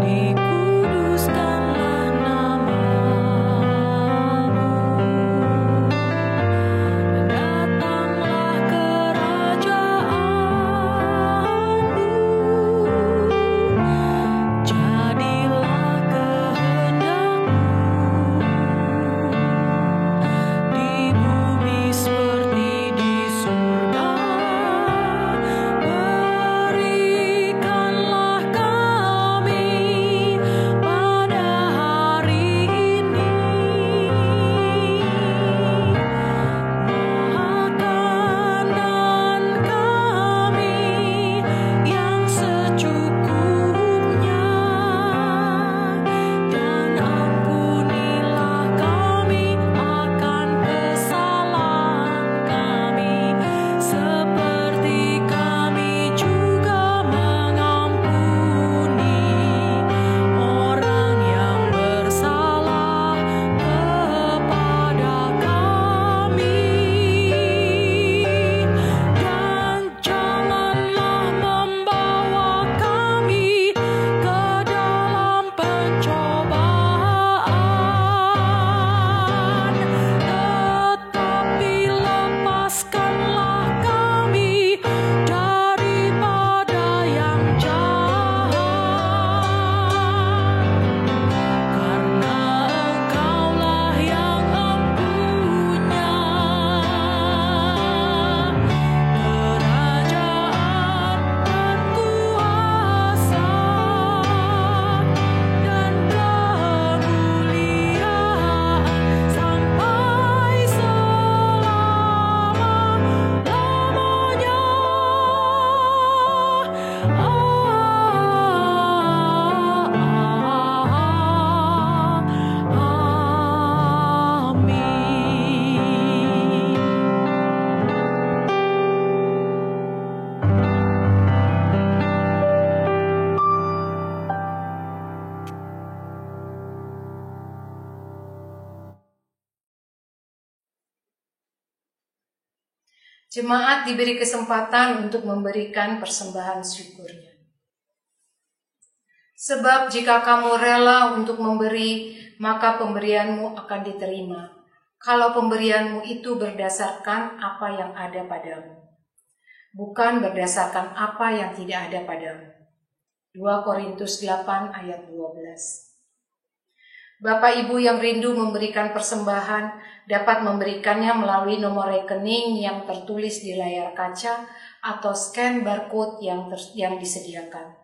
Dikuduskanlah Jemaat diberi kesempatan untuk memberikan persembahan syukurnya. Sebab jika kamu rela untuk memberi, maka pemberianmu akan diterima. Kalau pemberianmu itu berdasarkan apa yang ada padamu, bukan berdasarkan apa yang tidak ada padamu. 2 Korintus 8 ayat 12. Bapak Ibu yang rindu memberikan persembahan dapat memberikannya melalui nomor rekening yang tertulis di layar kaca atau scan barcode yang disediakan.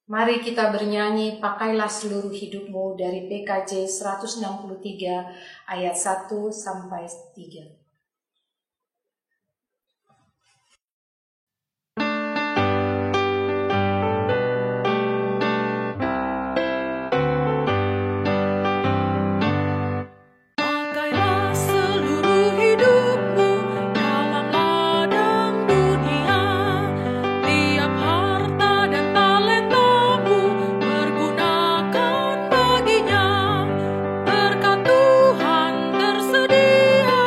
Mari kita bernyanyi Pakailah Seluruh Hidupmu dari PKJ 163 ayat 1 sampai 3. Berkat Tuhan tersedia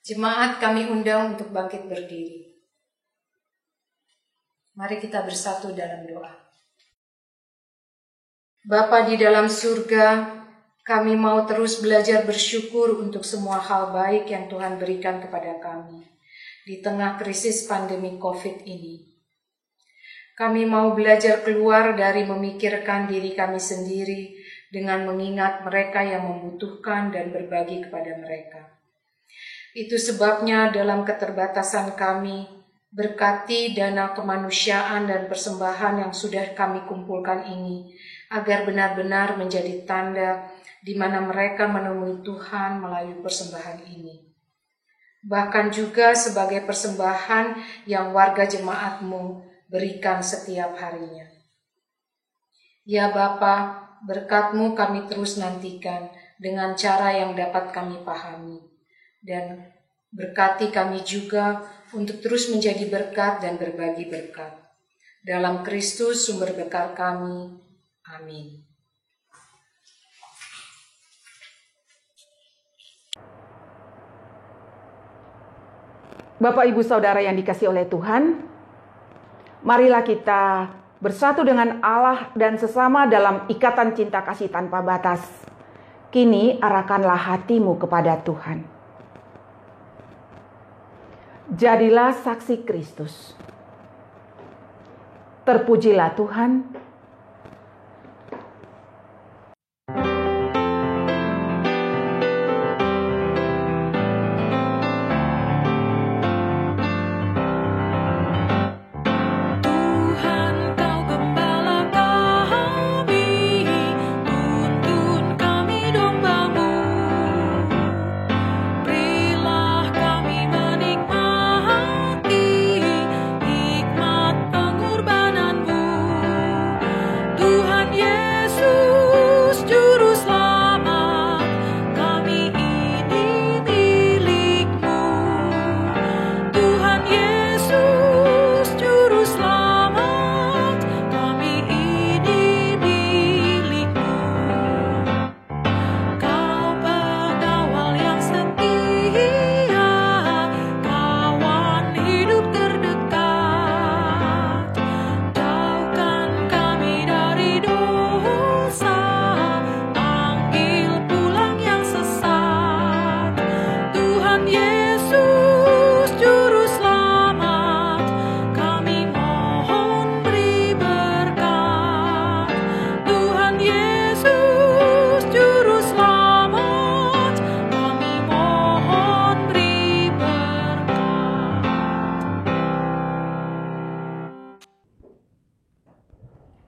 Jemaat kami undang untuk bangkit berdiri. Mari kita bersatu dalam doa. Bapa di dalam surga, kami mau terus belajar bersyukur untuk semua hal baik yang Tuhan berikan kepada kami di tengah krisis pandemi COVID ini. Kami mau belajar keluar dari memikirkan diri kami sendiri dengan mengingat mereka yang membutuhkan dan berbagi kepada mereka. Itu sebabnya dalam keterbatasan kami, berkati dana kemanusiaan dan persembahan yang sudah kami kumpulkan ini, agar benar-benar menjadi tanda di mana mereka menemui Tuhan melalui persembahan ini. Bahkan juga sebagai persembahan yang warga jemaat-Mu berikan setiap harinya. Ya Bapa, berkat-Mu kami terus nantikan dengan cara yang dapat kami pahami. Dan berkati kami juga untuk terus menjadi berkat dan berbagi berkat. Dalam Kristus sumber berkat kami. Amin. Bapak, Ibu, Saudara yang dikasihi oleh Tuhan, marilah kita bersatu dengan Allah dan sesama dalam ikatan cinta kasih tanpa batas. Kini arahkanlah hatimu kepada Tuhan. Jadilah saksi Kristus. Terpujilah Tuhan.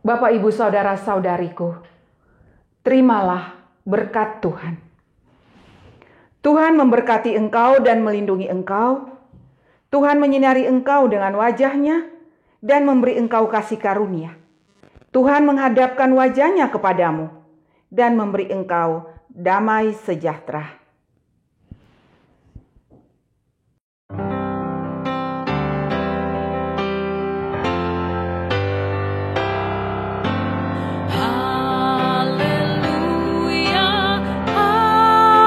Bapak, Ibu, Saudara-saudariku, terimalah berkat Tuhan. Tuhan memberkati engkau dan melindungi engkau. Tuhan menyinari engkau dengan wajah-Nya dan memberi engkau kasih karunia. Tuhan menghadapkan wajah-Nya kepadamu dan memberi engkau damai sejahtera. Haleluya, amin.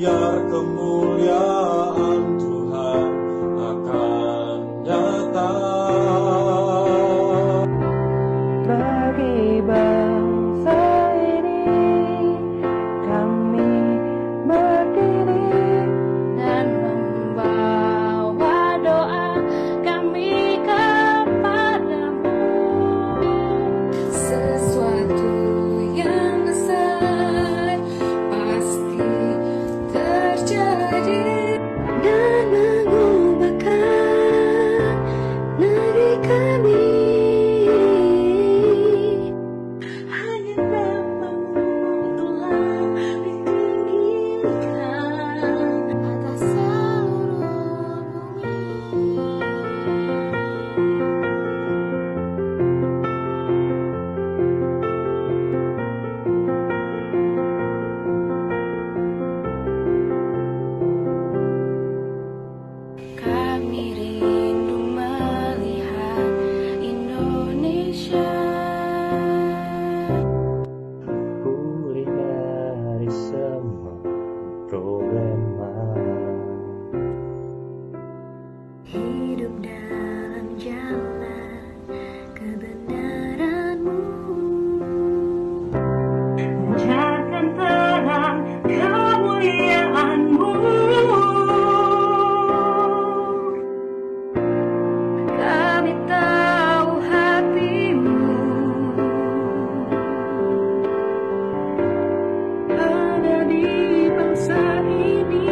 biar kemuliaan Tuhan akan nyata. Bagi bangsa ini kami berdiri dan membawa doa kami kepadamu. Sesuatu yang besar pasti terjadi dan mengubahkan negeri kami. Kami rindu melihat Indonesia pulih dari semua problema, hidup dalam jalan kebenaran-Mu, pancarkan terang kemuliaan-Mu. Kami tahu hati-Mu ada di bangsa ini.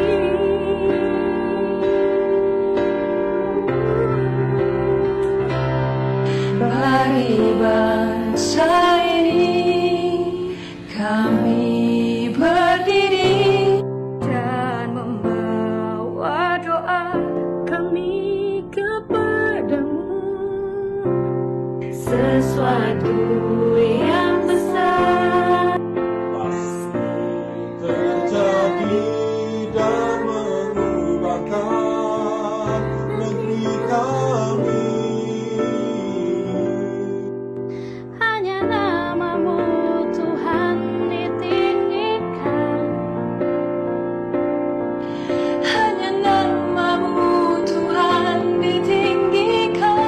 Bagi bangsa ini kami berdiri dan membawa doa kami kepadamu. Sesuatu yang besar Pasti terjadi dan mengubahkan negeri kami. hanya nama-Mu Tuhan ditinggikan, hanya nama-Mu Tuhan ditinggikan,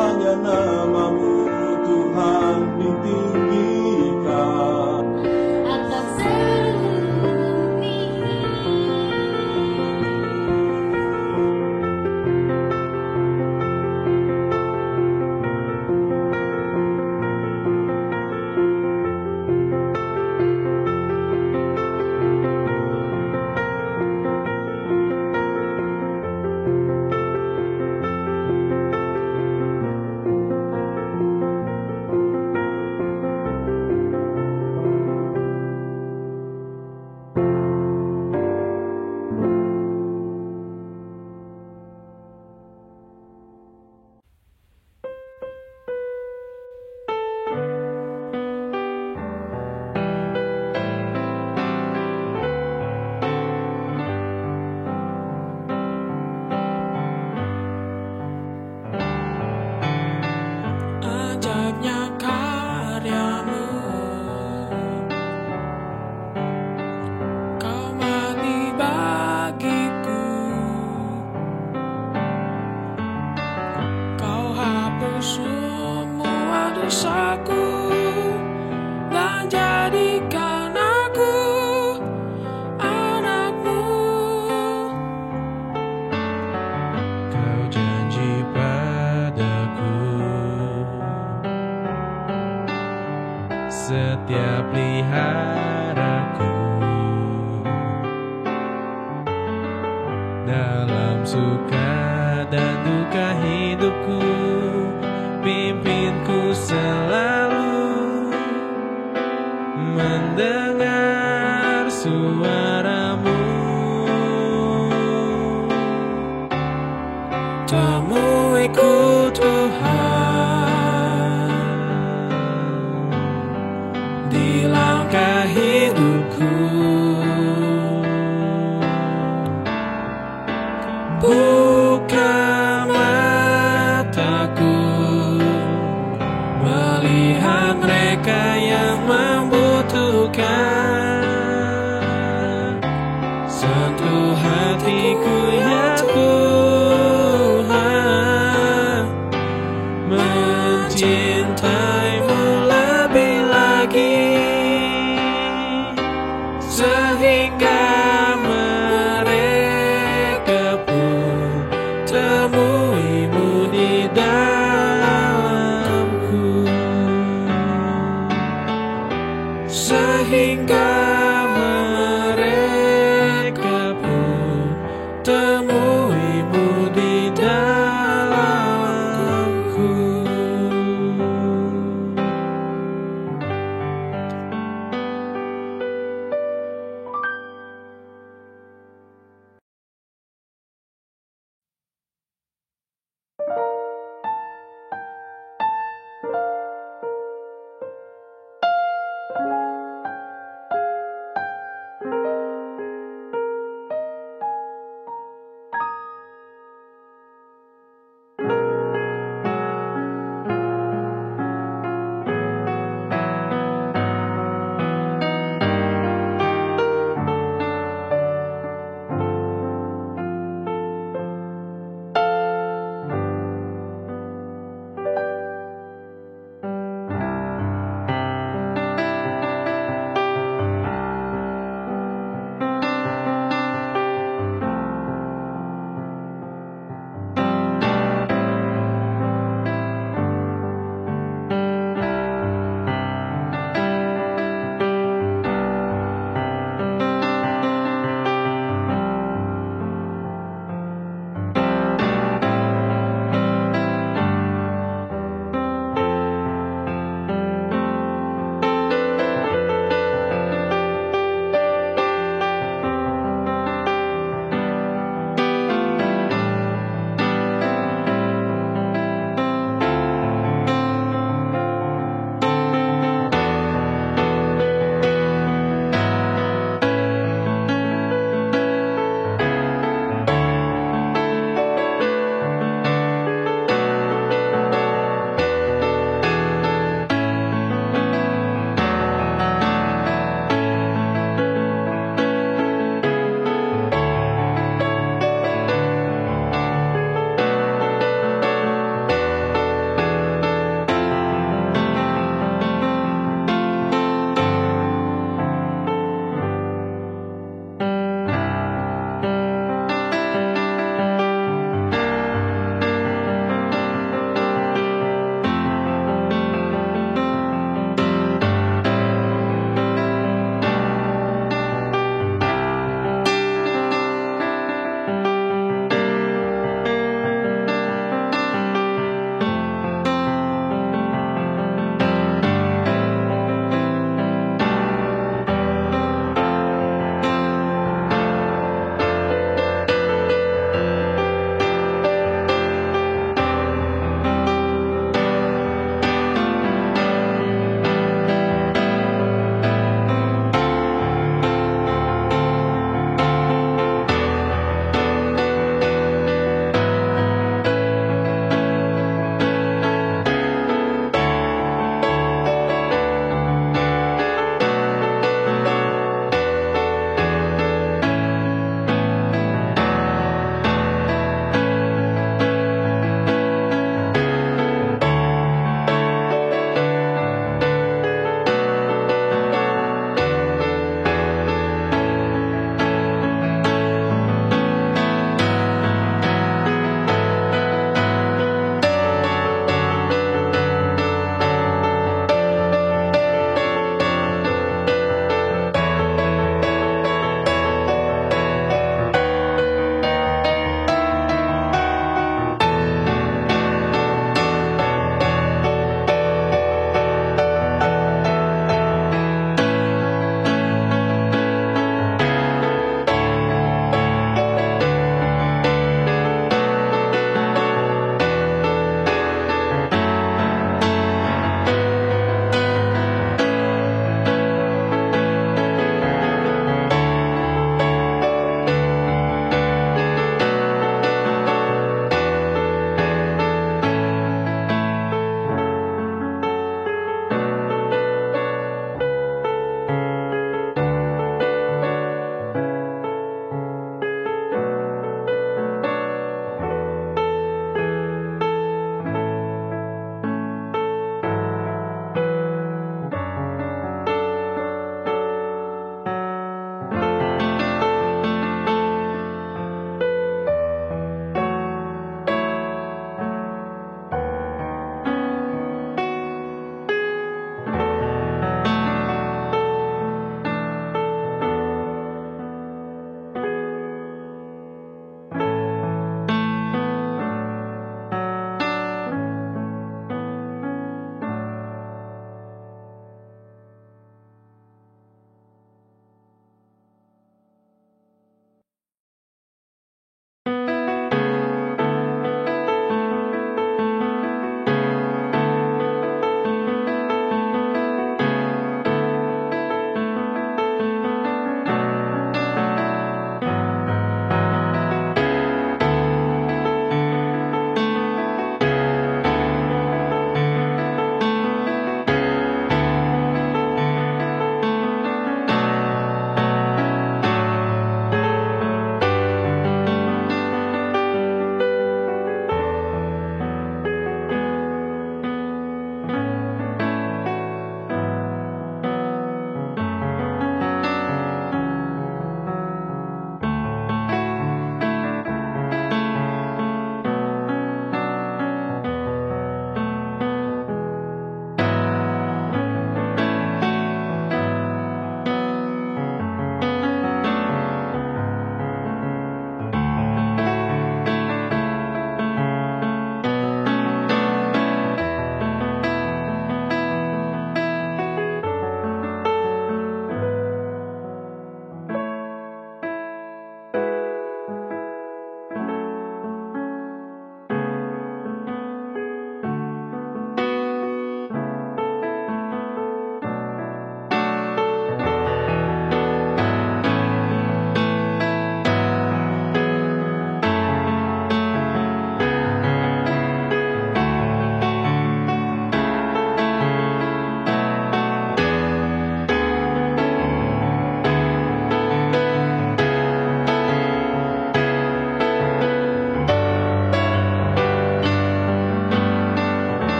Hanya nama-Mu Tuhan ditinggikan. atas seluruh bumi. Ajaibnya karya-Mu, Kau mati bagiku, Kau hapus semua dosaku dan jadikan aku anak-Mu. Kau janji padaku setiap peliharaku dalam suka dan duka hidupku, pimpinku selalu mendengar suara-Mu. Temuiku Tuhan di langkah hidupku, buka mataku melihat mereka yang membutuhkan. sehingga